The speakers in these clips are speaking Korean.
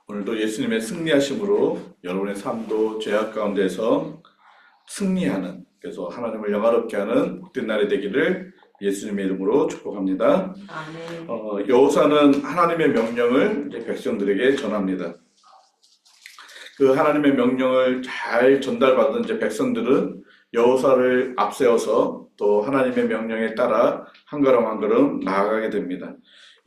오늘도 예수님의 승리하심으로 여러분의 삶도 죄악 가운데서 승리하는, 그래서 하나님을 영화롭게 하는 복된 날이 되기를 예수님의 이름으로 축복합니다. 아멘. 여호사는 하나님의 명령을 이제 백성들에게 전합니다. 그 하나님의 명령을 잘 전달받은 이제 백성들은 여호사를 앞세워서 또 하나님의 명령에 따라 한 걸음 한 걸음 나아가게 됩니다.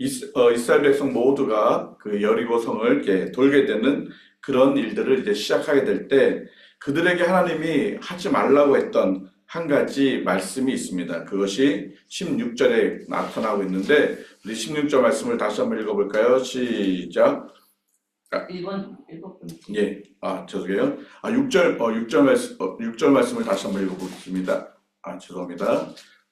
이스라엘 백성 모두가 그 여리고 성을 이렇게 돌게 되는 그런 일들을 이제 시작하게 될 때 그들에게 하나님이 하지 말라고 했던 한 가지 말씀이 있습니다. 그것이 16절에 나타나고 있는데 우리 16절 말씀을 다시 한번 읽어볼까요? 시작. 1번. 예, 죄송해요. 6절 말씀을 다시 한번 읽어보겠습니다. 죄송합니다.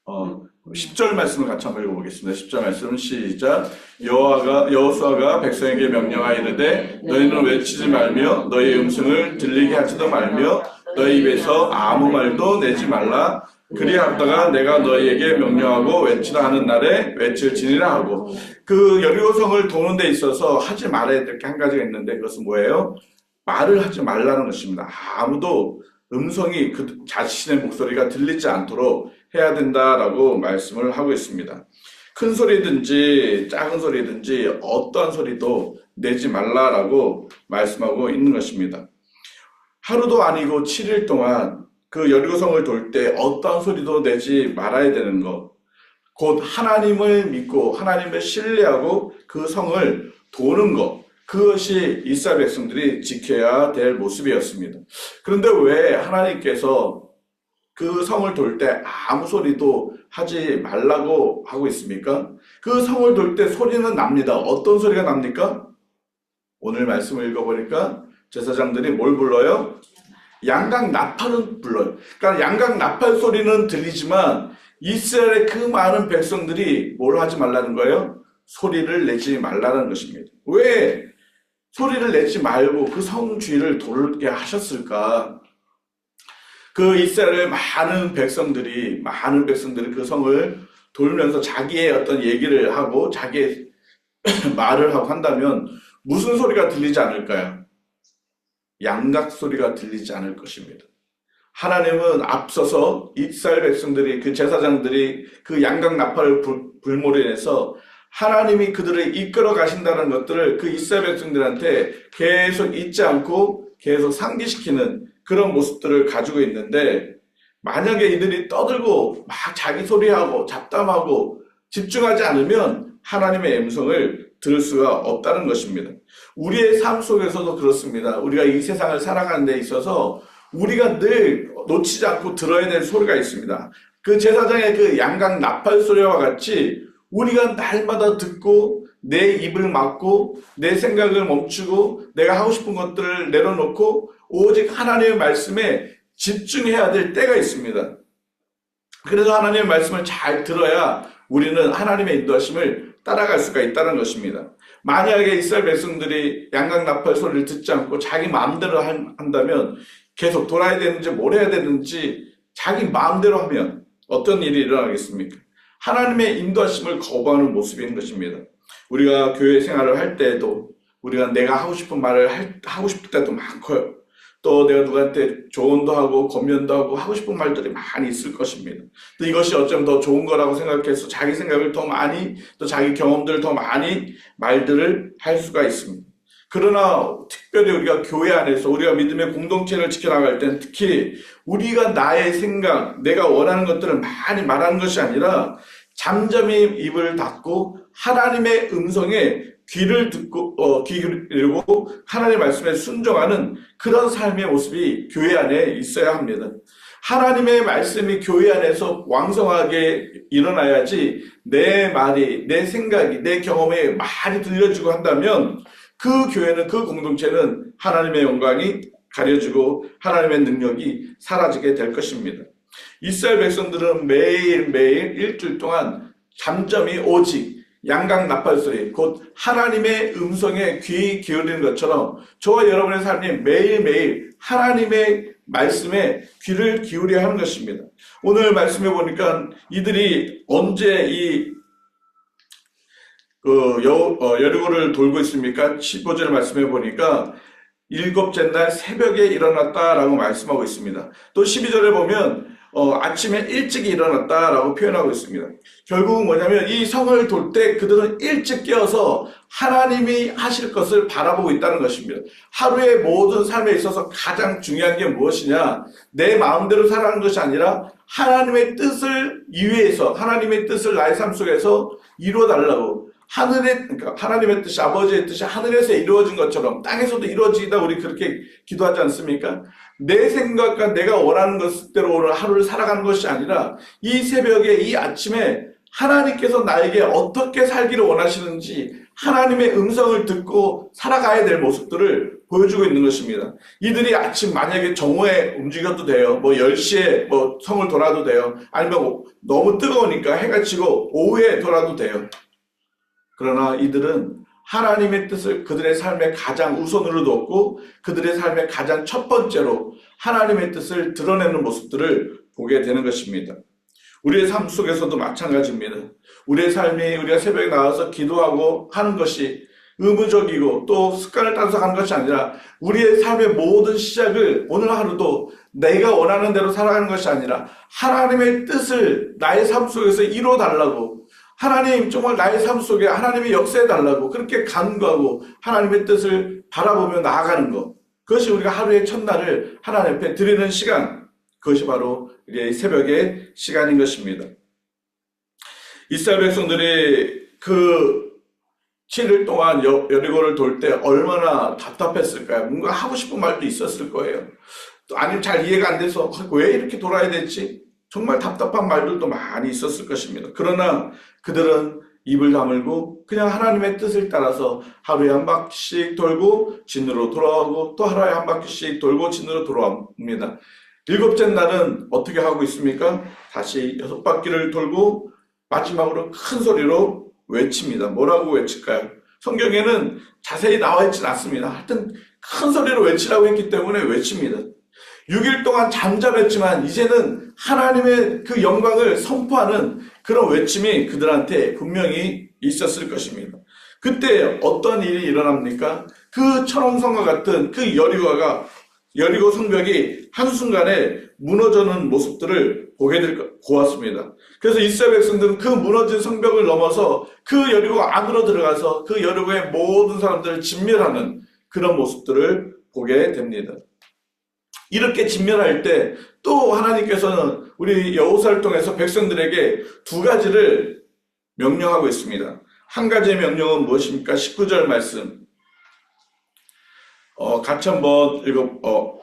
10절 말씀을 같이 한번 읽어보겠습니다. 10절 말씀 시작. 여호수아가 백성에게 명령하여 이르되 너희는 외치지 말며 너희의 음성을 들리게 하지도 말며 너희 입에서 아무 말도 내지 말라. 그리하다가 내가 너희에게 명령하고 외치라 하는 날에 외칠지니라 하고, 그 여리고성을 도는 데 있어서 하지 말아야 될 게 한 가지가 있는데 그것은 뭐예요? 말을 하지 말라는 것입니다. 아무도 음성이 그 자신의 목소리가 들리지 않도록 해야 된다라고 말씀을 하고 있습니다. 큰 소리든지 작은 소리든지 어떠한 소리도 내지 말라라고 말씀하고 있는 것입니다. 하루도 아니고 7일 동안 그 여리고성을 돌 때 어떠한 소리도 내지 말아야 되는 것, 곧 하나님을 믿고 하나님을 신뢰하고 그 성을 도는 것, 그것이 이스라엘 백성들이 지켜야 될 모습이었습니다. 그런데 왜 하나님께서 그 성을 돌 때 아무 소리도 하지 말라고 하고 있습니까? 그 성을 돌 때 소리는 납니다. 어떤 소리가 납니까? 오늘 말씀을 읽어보니까 제사장들이 뭘 불러요? 양각 나팔은 불러요. 그러니까 양각 나팔 소리는 들리지만 이스라엘의 그 많은 백성들이 뭘 하지 말라는 거예요? 소리를 내지 말라는 것입니다. 왜 소리를 내지 말고 그 성 주위를 돌게 하셨을까? 그 이스라엘의 많은 백성들이 그 성을 돌면서 자기의 어떤 얘기를 하고 자기의 말을 하고 한다면 무슨 소리가 들리지 않을까요? 양각 소리가 들리지 않을 것입니다. 하나님은 앞서서 이스라엘 백성들이, 그 제사장들이 그 양각 나팔을 불모로 인해서 하나님이 그들을 이끌어 가신다는 것들을 그 이스라엘 백성들한테 계속 잊지 않고 계속 상기시키는 그런 모습들을 가지고 있는데, 만약에 이들이 떠들고 막 자기 소리하고 잡담하고 집중하지 않으면 하나님의 음성을 들을 수가 없다는 것입니다. 우리의 삶 속에서도 그렇습니다. 우리가 이 세상을 살아가는 데 있어서 우리가 늘 놓치지 않고 들어야 될 소리가 있습니다. 그 제사장의 그 양각 나팔 소리와 같이 우리가 날마다 듣고 내 입을 막고 내 생각을 멈추고 내가 하고 싶은 것들을 내려놓고 오직 하나님의 말씀에 집중해야 될 때가 있습니다. 그래서 하나님의 말씀을 잘 들어야 우리는 하나님의 인도하심을 따라갈 수가 있다는 것입니다. 만약에 이스라엘 백성들이 양각 나팔 소리를 듣지 않고 자기 마음대로 한다면, 계속 돌아야 되는지 뭘 해야 되는지 자기 마음대로 하면 어떤 일이 일어나겠습니까? 하나님의 인도하심을 거부하는 모습인 것입니다. 우리가 교회 생활을 할 때에도 우리가 내가 하고 싶은 말을 하고 싶을 때도 많고요. 또 내가 누구한테 조언도 하고 권면도 하고 싶은 말들이 많이 있을 것입니다. 또 이것이 어쩌면 더 좋은 거라고 생각해서 자기 생각을 더 많이, 또 자기 경험들을 더 많이 말들을 할 수가 있습니다. 그러나 특별히 우리가 교회 안에서 우리가 믿음의 공동체를 지켜나갈 때는 특히 우리가 나의 생각, 내가 원하는 것들을 많이 말하는 것이 아니라 잠잠히 입을 닫고 하나님의 음성에 귀를 기울이고 하나님의 말씀에 순종하는 그런 삶의 모습이 교회 안에 있어야 합니다. 하나님의 말씀이 교회 안에서 왕성하게 일어나야지 내 말이, 내 생각이, 내 경험에 많이 들려지고 한다면 그 교회는, 그 공동체는 하나님의 영광이 가려지고 하나님의 능력이 사라지게 될 것입니다. 이스라엘 백성들은 매일매일 일주일 동안 잠잠히 오직 양각 나팔 소리, 곧 하나님의 음성에 귀 기울이는 것처럼 저와 여러분의 삶이 매일매일 하나님의 말씀에 귀를 기울여야 하는 것입니다. 오늘 말씀해 보니까 이들이 언제 이 여리고를 돌고 있습니까? 15절 말씀해 보니까 일곱째 날 새벽에 일어났다라고 말씀하고 있습니다. 또 12절에 보면 아침에 일찍 일어났다라고 표현하고 있습니다. 결국은 뭐냐면 이 성을 돌 때 그들은 일찍 깨어서 하나님이 하실 것을 바라보고 있다는 것입니다. 하루의 모든 삶에 있어서 가장 중요한 게 무엇이냐? 내 마음대로 살아가는 것이 아니라 하나님의 뜻을 이외에서 하나님의 뜻을 나의 삶 속에서 이루어 달라고 그러니까 하나님의 뜻이 아버지의 뜻이 하늘에서 이루어진 것처럼 땅에서도 이루어지다 우리 그렇게 기도하지 않습니까? 내 생각과 내가 원하는 것대로 오늘 하루를 살아가는 것이 아니라 이 새벽에 이 아침에 하나님께서 나에게 어떻게 살기를 원하시는지 하나님의 음성을 듣고 살아가야 될 모습들을 보여주고 있는 것입니다. 이들이 아침 만약에 정오에 움직여도 돼요. 10시에 성을 돌아도 돼요. 아니면 너무 뜨거우니까 해가 지고 오후에 돌아도 돼요. 그러나 이들은 하나님의 뜻을 그들의 삶의 가장 우선으로 뒀고 그들의 삶의 가장 첫 번째로 하나님의 뜻을 드러내는 모습들을 보게 되는 것입니다. 우리의 삶 속에서도 마찬가지입니다. 우리의 삶이 우리가 새벽에 나와서 기도하고 하는 것이 의무적이고 또 습관을 따라서 하는 것이 아니라 우리의 삶의 모든 시작을 오늘 하루도 내가 원하는 대로 살아가는 것이 아니라 하나님의 뜻을 나의 삶 속에서 이루어 달라고 하나님 정말 나의 삶 속에 하나님의 역사해 달라고 그렇게 간구하고 하나님의 뜻을 바라보며 나아가는 것, 그것이 우리가 하루의 첫날을 하나님 앞에 드리는 시간, 그것이 바로 우리의 새벽의 시간인 것입니다. 이스라엘 백성들이 그 7일 동안 여리고를 돌 때 얼마나 답답했을까요? 뭔가 하고 싶은 말도 있었을 거예요. 또 아니면 잘 이해가 안 돼서 왜 이렇게 돌아야 되지? 정말 답답한 말들도 많이 있었을 것입니다. 그러나 그들은 입을 다물고 그냥 하나님의 뜻을 따라서 하루에 한 바퀴씩 돌고 진으로 돌아오고 또 하루에 한 바퀴씩 돌고 진으로 돌아옵니다. 일곱째 날은 어떻게 하고 있습니까? 다시 6바퀴를 돌고 마지막으로 큰 소리로 외칩니다. 뭐라고 외칠까요? 성경에는 자세히 나와 있지는 않습니다. 하여튼 큰 소리로 외치라고 했기 때문에 외칩니다. 6일 동안 잠잠했지만 이제는 하나님의 그 영광을 선포하는 그런 외침이 그들한테 분명히 있었을 것입니다. 그때 어떤 일이 일어납니까? 그 천왕성과 같은 그 여리고 성벽이 한순간에 무너져는 모습들을 보았습니다. 그래서 이스라엘 백성들은 그 무너진 성벽을 넘어서 그 여리고 안으로 들어가서 그 여리고의 모든 사람들을 진멸하는 그런 모습들을 보게 됩니다. 이렇게 진멸할 때 또 하나님께서는 우리 여호수아를 통해서 백성들에게 2가지를 명령하고 있습니다. 한 가지의 명령은 무엇입니까? 19절 말씀. 같이 한번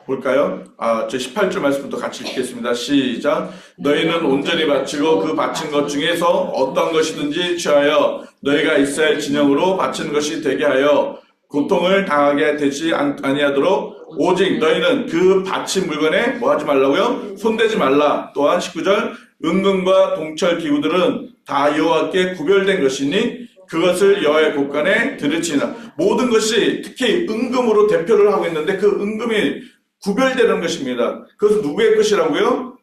볼까요? 저 18절 말씀부터 같이 읽겠습니다. 시작. 너희는 온전히 바치고 그 바친 것 중에서 어떤 것이든지 취하여 너희가 이스라엘 진영으로 바치는 것이 되게 하여 고통을 당하게 되지 아니하도록 오직 너희는 그 바친 물건에 뭐 하지 말라고요? 손대지 말라. 또한 19절 은금과 동철 기구들은 다 여호와께 구별된 것이니 그것을 여호와의 곳간에 들으치나. 모든 것이 특히 은금으로 대표를 하고 있는데 그 은금이 구별되는 것입니다. 그것은 누구의 것이라고요?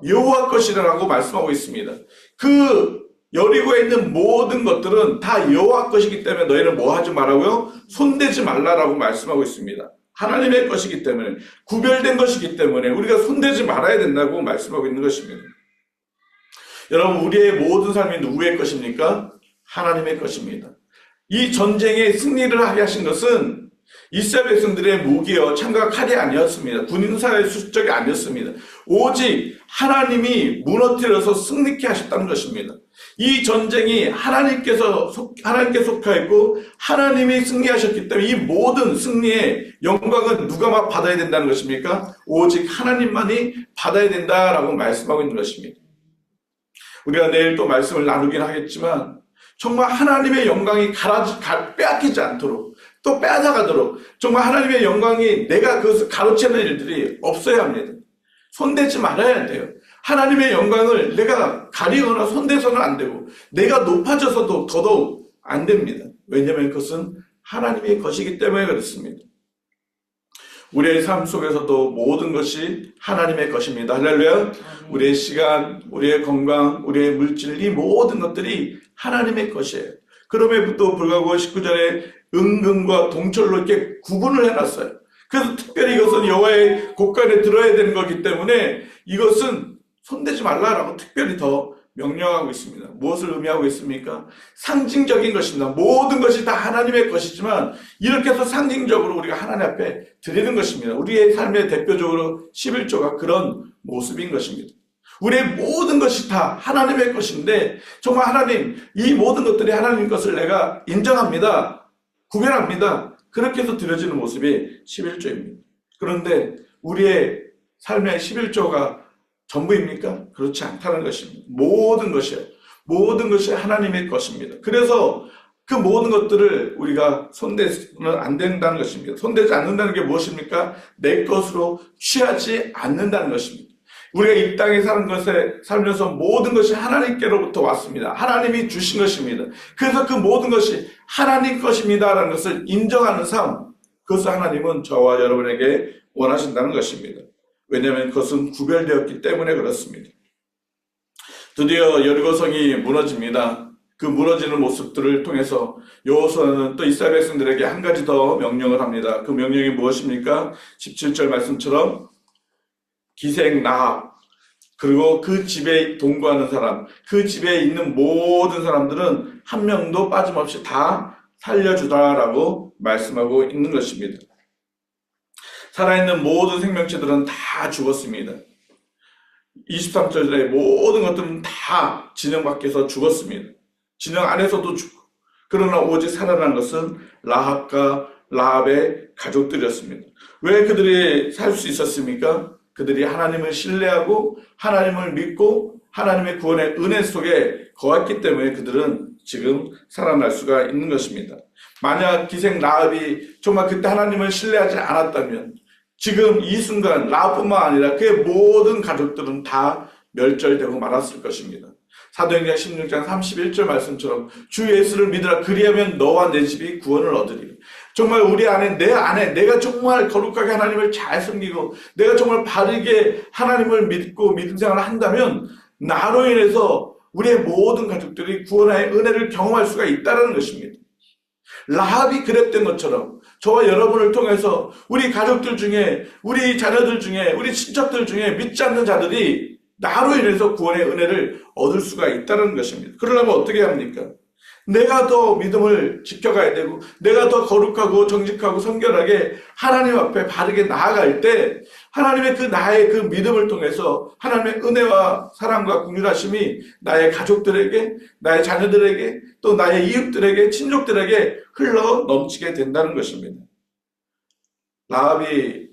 여호와 것이라고 말씀하고 있습니다. 그 여리고에 있는 모든 것들은 다 여호와 것이기 때문에 너희는 뭐 하지 말라고요? 손대지 말라라고 말씀하고 있습니다. 하나님의 것이기 때문에, 구별된 것이기 때문에 우리가 손대지 말아야 된다고 말씀하고 있는 것입니다. 여러분, 우리의 모든 삶이 누구의 것입니까? 하나님의 것입니다. 이 전쟁에 승리를 하게 하신 것은 이스라엘 백성들의 무기여 창과 칼이 아니었습니다. 군인사의 수적이 아니었습니다. 오직 하나님이 무너뜨려서 승리케 하셨다는 것입니다. 이 전쟁이 하나님께 속하 있고 하나님이 승리하셨기 때문에 이 모든 승리의 영광은 누가 받아야 된다는 것입니까? 오직 하나님만이 받아야 된다라고 말씀하고 있는 것입니다. 우리가 내일 또 말씀을 나누긴 하겠지만 정말 하나님의 영광이 빼앗기지 않도록 또 빼앗아가도록 정말 하나님의 영광이 내가 그것을 가로채는 일들이 없어야 합니다. 손대지 말아야 돼요. 하나님의 영광을 내가 가리거나 손대서는 안 되고 내가 높아져서도 더더욱 안 됩니다. 왜냐하면 그것은 하나님의 것이기 때문에 그렇습니다. 우리의 삶 속에서도 모든 것이 하나님의 것입니다. 할렐루야. 우리의 시간, 우리의 건강, 우리의 물질, 이 모든 것들이 하나님의 것이에요. 그럼에도 불구하고 19절에 은금과 동철로 이렇게 구분을 해놨어요. 그래서 특별히 이것은 여호와의 곳간에 들어야 되는 거기 때문에 이것은 손대지 말라라고 특별히 더 명령하고 있습니다. 무엇을 의미하고 있습니까? 상징적인 것입니다. 모든 것이 다 하나님의 것이지만 이렇게 해서 상징적으로 우리가 하나님 앞에 드리는 것입니다. 우리의 삶의 대표적으로 11조가 그런 모습인 것입니다. 우리의 모든 것이 다 하나님의 것인데 정말 하나님, 이 모든 것들이 하나님 것을 내가 인정합니다. 구별합니다. 그렇게 해서 드려지는 모습이 11조입니다. 그런데 우리의 삶의 11조가 전부입니까? 그렇지 않다는 것입니다. 모든 것이요. 모든 것이 하나님의 것입니다. 그래서 그 모든 것들을 우리가 손대서는 안 된다는 것입니다. 손대지 않는다는 게 무엇입니까? 내 것으로 취하지 않는다는 것입니다. 우리가 이 땅에 사는 것에 살면서 모든 것이 하나님께로부터 왔습니다. 하나님이 주신 것입니다. 그래서 그 모든 것이 하나님 것입니다라는 것을 인정하는 삶, 그것을 하나님은 저와 여러분에게 원하신다는 것입니다. 왜냐하면 그것은 구별되었기 때문에 그렇습니다. 드디어 여리고성이 무너집니다. 그 무너지는 모습들을 통해서 여호수아는 또 이스라엘 백성들에게 한 가지 더 명령을 합니다. 그 명령이 무엇입니까? 17절 말씀처럼 기생 라합, 그리고 그 집에 동거하는 사람, 그 집에 있는 모든 사람들은 한 명도 빠짐없이 다 살려주다라고 말씀하고 있는 것입니다. 살아있는 모든 생명체들은 다 죽었습니다. 23절에 모든 것들은 다 진영 밖에서 죽었습니다. 진영 안에서도 죽고, 그러나 오직 살아난 것은 라합과 라합의 가족들이었습니다. 왜 그들이 살 수 있었습니까? 그들이 하나님을 신뢰하고 하나님을 믿고 하나님의 구원의 은혜 속에 거했기 때문에 그들은 지금 살아날 수가 있는 것입니다. 만약 기생 라합이 정말 그때 하나님을 신뢰하지 않았다면 지금 이 순간 라합뿐만 아니라 그의 모든 가족들은 다 멸절되고 말았을 것입니다. 사도행전 16장 31절 말씀처럼 주 예수를 믿으라 그리하면 너와 내 집이 구원을 얻으리라. 정말 우리 안에 내 안에 내가 정말 거룩하게 하나님을 잘 섬기고 내가 정말 바르게 하나님을 믿고 믿음 생활을 한다면 나로 인해서 우리의 모든 가족들이 구원의 은혜를 경험할 수가 있다는 것입니다. 라합이 그랬던 것처럼 저와 여러분을 통해서 우리 가족들 중에 우리 자녀들 중에 우리 친척들 중에 믿지 않는 자들이 나로 인해서 구원의 은혜를 얻을 수가 있다는 것입니다. 그러려면 어떻게 합니까? 내가 더 믿음을 지켜가야 되고 내가 더 거룩하고 정직하고 성결하게 하나님 앞에 바르게 나아갈 때 하나님의 그 나의 그 믿음을 통해서 하나님의 은혜와 사랑과 긍휼하심이 나의 가족들에게 나의 자녀들에게 또 나의 이웃들에게 친족들에게 흘러 넘치게 된다는 것입니다. 라합이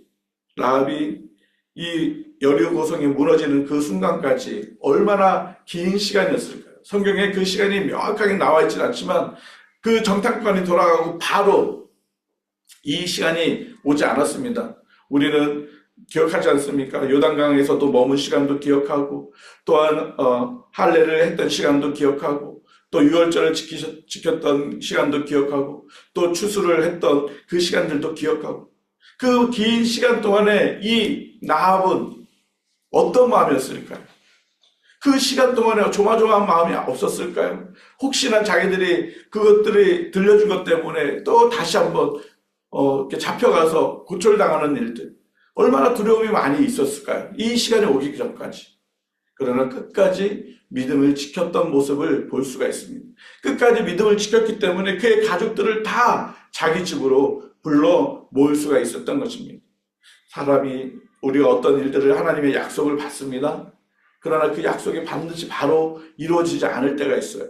이 여리고성이 무너지는 그 순간까지 얼마나 긴 시간이었을까요? 성경에 그 시간이 명확하게 나와 있지는 않지만 그 정탐관이 돌아가고 바로 이 시간이 오지 않았습니다. 우리는 기억하지 않습니까? 요단강에서도 머문 시간도 기억하고 또한 할례를 했던 시간도 기억하고 또 유월절을 지켰던 시간도 기억하고 또 추수를 했던 그 시간들도 기억하고 그 긴 시간 동안에 이 라합은 어떤 마음이었을까요? 그 시간 동안에 조마조마한 마음이 없었을까요? 혹시나 자기들이 그것들이 들려준 것 때문에 또 다시 한번 이렇게 잡혀가서 고철당하는 일들 얼마나 두려움이 많이 있었을까요? 이 시간이 오기 전까지. 그러나 끝까지 믿음을 지켰던 모습을 볼 수가 있습니다. 끝까지 믿음을 지켰기 때문에 그의 가족들을 다 자기 집으로 불러 모을 수가 있었던 것입니다. 사람이 우리가 어떤 일들을 하나님의 약속을 받습니다. 그러나 그 약속이 반드시 바로 이루어지지 않을 때가 있어요.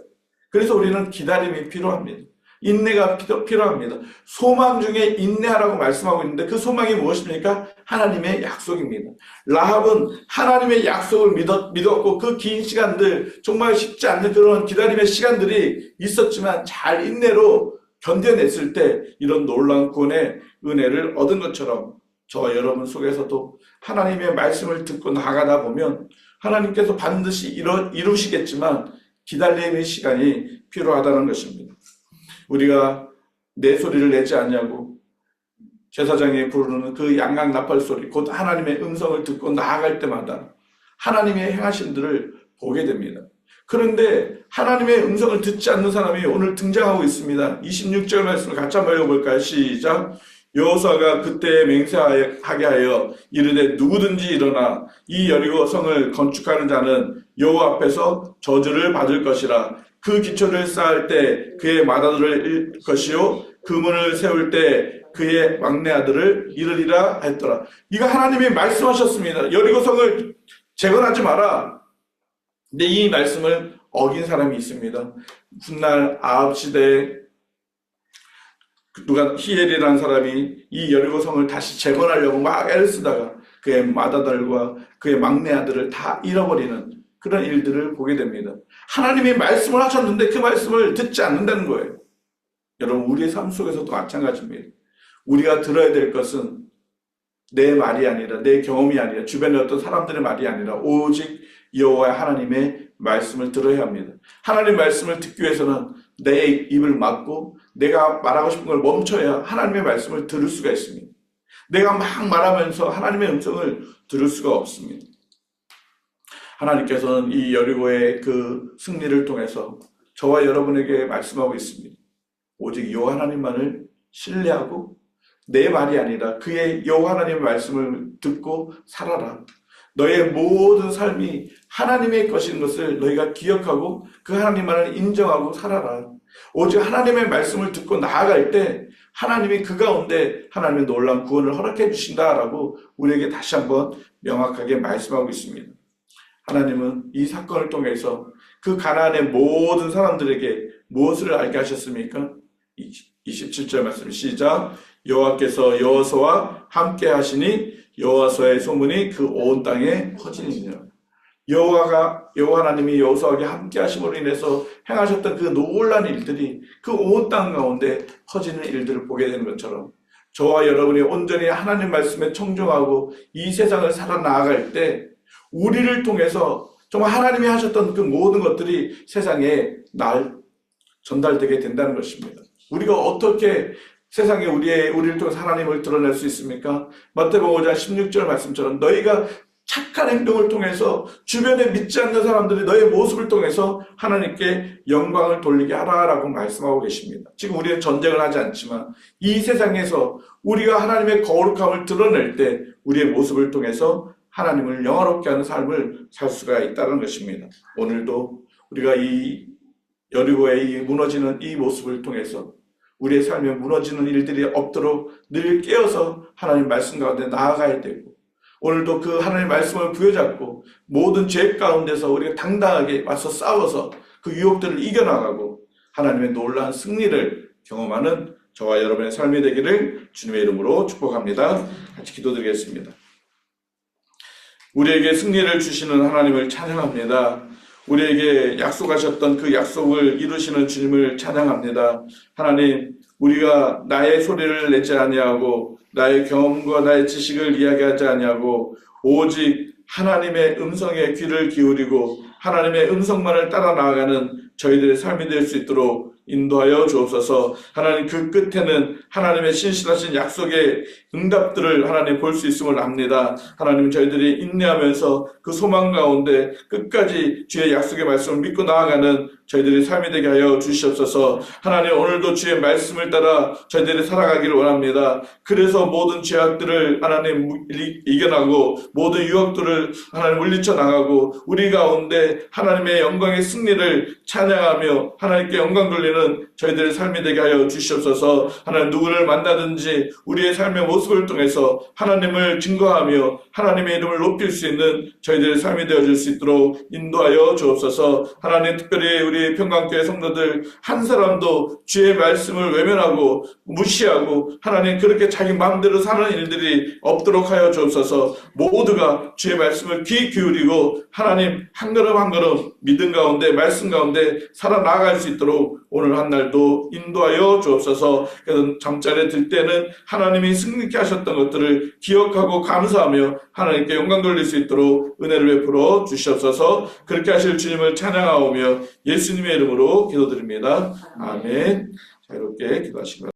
그래서 우리는 기다림이 필요합니다. 인내가 필요합니다. 소망 중에 인내하라고 말씀하고 있는데 그 소망이 무엇입니까? 하나님의 약속입니다. 라합은 하나님의 약속을 믿었고 그 긴 시간들 정말 쉽지 않는 그런 기다림의 시간들이 있었지만 잘 인내로 견뎌냈을 때 이런 놀라운 구원의 은혜를 얻은 것처럼 저와 여러분 속에서도 하나님의 말씀을 듣고 나가다 보면 하나님께서 반드시 이루시겠지만 기다림의 시간이 필요하다는 것입니다. 우리가 내 소리를 내지 않냐고 제사장이 부르는 그 양각 나팔 소리 곧 하나님의 음성을 듣고 나아갈 때마다 하나님의 행하심들을 보게 됩니다. 그런데 하나님의 음성을 듣지 않는 사람이 오늘 등장하고 있습니다. 26절 말씀을 같이 한번 읽어볼까요? 시작. 여호수아가 그때 맹세하게 하여 이르되 누구든지 일어나 이 여리고 성을 건축하는 자는 여호와 앞에서 저주를 받을 것이라. 그 기초를 쌓을 때 그의 맏아들을 잃을 것이요 그 문을 세울 때 그의 막내 아들을 잃으리라 했더라. 이거 하나님이 말씀하셨습니다. 여리고 성을 재건하지 마라. 근데 이 말씀을 어긴 사람이 있습니다. 훗날 아합 시대에 누가 히엘이라는 사람이 이 여리고 성을 다시 재건하려고 막 애를 쓰다가 그의 맏아들과 그의 막내 아들을 다 잃어버리는 그런 일들을 보게 됩니다. 하나님이 말씀을 하셨는데 그 말씀을 듣지 않는다는 거예요. 여러분, 우리의 삶 속에서도 마찬가지입니다. 우리가 들어야 될 것은 내 말이 아니라, 내 경험이 아니라, 주변의 어떤 사람들의 말이 아니라 오직 여호와 하나님의 말씀을 들어야 합니다. 하나님의 말씀을 듣기 위해서는 내 입을 막고 내가 말하고 싶은 걸 멈춰야 하나님의 말씀을 들을 수가 있습니다. 내가 막 말하면서 하나님의 음성을 들을 수가 없습니다. 하나님께서는 이 여리고의 그 승리를 통해서 저와 여러분에게 말씀하고 있습니다. 오직 여호와 하나님만을 신뢰하고 내 말이 아니라 그의 여호와 하나님의 말씀을 듣고 살아라. 너의 모든 삶이 하나님의 것인 것을 너희가 기억하고 그 하나님만을 인정하고 살아라. 오직 하나님의 말씀을 듣고 나아갈 때 하나님이 그 가운데 하나님의 놀라운 구원을 허락해 주신다라고 우리에게 다시 한번 명확하게 말씀하고 있습니다. 하나님은 이 사건을 통해서 그 가나안의 모든 사람들에게 무엇을 알게 하셨습니까? 27절 말씀 시작. 여호와께서 여호수아와 함께 하시니 여호수아의 소문이 그 온 땅에 퍼지니라. 여호와 하나님이 여호수아에게 함께 하심으로 인해서 행하셨던 그 놀라운 일들이 그 온 땅 가운데 퍼지는 일들을 보게 되는 것처럼 저와 여러분이 온전히 하나님 말씀에 청종하고 이 세상을 살아나갈 때 우리를 통해서 정말 하나님이 하셨던 그 모든 것들이 세상에 전달되게 된다는 것입니다. 우리가 어떻게 세상에 우리를 통해서 하나님을 드러낼 수 있습니까? 마태복음 5장 16절 말씀처럼 너희가 착한 행동을 통해서 주변에 믿지 않는 사람들이 너의 모습을 통해서 하나님께 영광을 돌리게 하라라고 말씀하고 계십니다. 지금 우리는 전쟁을 하지 않지만 이 세상에서 우리가 하나님의 거룩함을 드러낼 때 우리의 모습을 통해서 하나님을 영화롭게 하는 삶을 살 수가 있다는 것입니다. 오늘도 우리가 이 여리고의 이 무너지는 이 모습을 통해서 우리의 삶에 무너지는 일들이 없도록 늘 깨어서 하나님 말씀 가운데 나아가야 되고 오늘도 그 하나님의 말씀을 부여잡고 모든 죄 가운데서 우리가 당당하게 맞서 싸워서 그 유혹들을 이겨나가고 하나님의 놀라운 승리를 경험하는 저와 여러분의 삶이 되기를 주님의 이름으로 축복합니다. 같이 기도드리겠습니다. 우리에게 승리를 주시는 하나님을 찬양합니다. 우리에게 약속하셨던 그 약속을 이루시는 주님을 찬양합니다. 하나님, 우리가 나의 소리를 내지 아니하고 나의 경험과 나의 지식을 이야기하지 아니하고 오직 하나님의 음성에 귀를 기울이고 하나님의 음성만을 따라 나아가는 저희들의 삶이 될 수 있도록 인도하여 주옵소서. 하나님, 그 끝에는 하나님의 신실하신 약속의 응답들을 하나님 볼 수 있음을 압니다. 하나님, 저희들이 인내하면서 그 소망 가운데 끝까지 주의 약속의 말씀을 믿고 나아가는 저희들의 삶이 되게 하여 주시옵소서. 하나님, 오늘도 주의 말씀을 따라 저희들이 살아가기를 원합니다. 그래서 모든 죄악들을 하나님 이겨나고 모든 유혹들을 하나님 물리쳐 나가고 우리 가운데 하나님의 영광의 승리를 찬양하며 하나님께 영광 돌리는 저희들의 삶이 되게 하여 주시옵소서. 하나님, 누구를 만나든지 우리의 삶의 모습을 통해서 하나님을 증거하며 하나님의 이름을 높일 수 있는 저희들의 삶이 되어줄 수 있도록 인도하여 주옵소서. 하나님, 특별히 우리 평강교회 성도들 한 사람도 주의 말씀을 외면하고 무시하고 하나님 그렇게 자기 마음대로 사는 일들이 없도록 하여 주옵소서. 모두가 주의 말씀을 귀 기울이고 하나님 한 걸음 한 걸음 믿음 가운데 말씀 가운데 살아나갈 수 있도록 오늘 한 날도 인도하여 주옵소서. 그래서 잠자리에 들 때는 하나님이 승리케 하셨던 것들을 기억하고 감사하며 하나님께 영광 돌릴 수 있도록 은혜를 베풀어 주시옵소서. 그렇게 하실 주님을 찬양하오며 예수님의 이름으로 기도드립니다. 아멘. 자유롭게 기도하시기 바랍니다.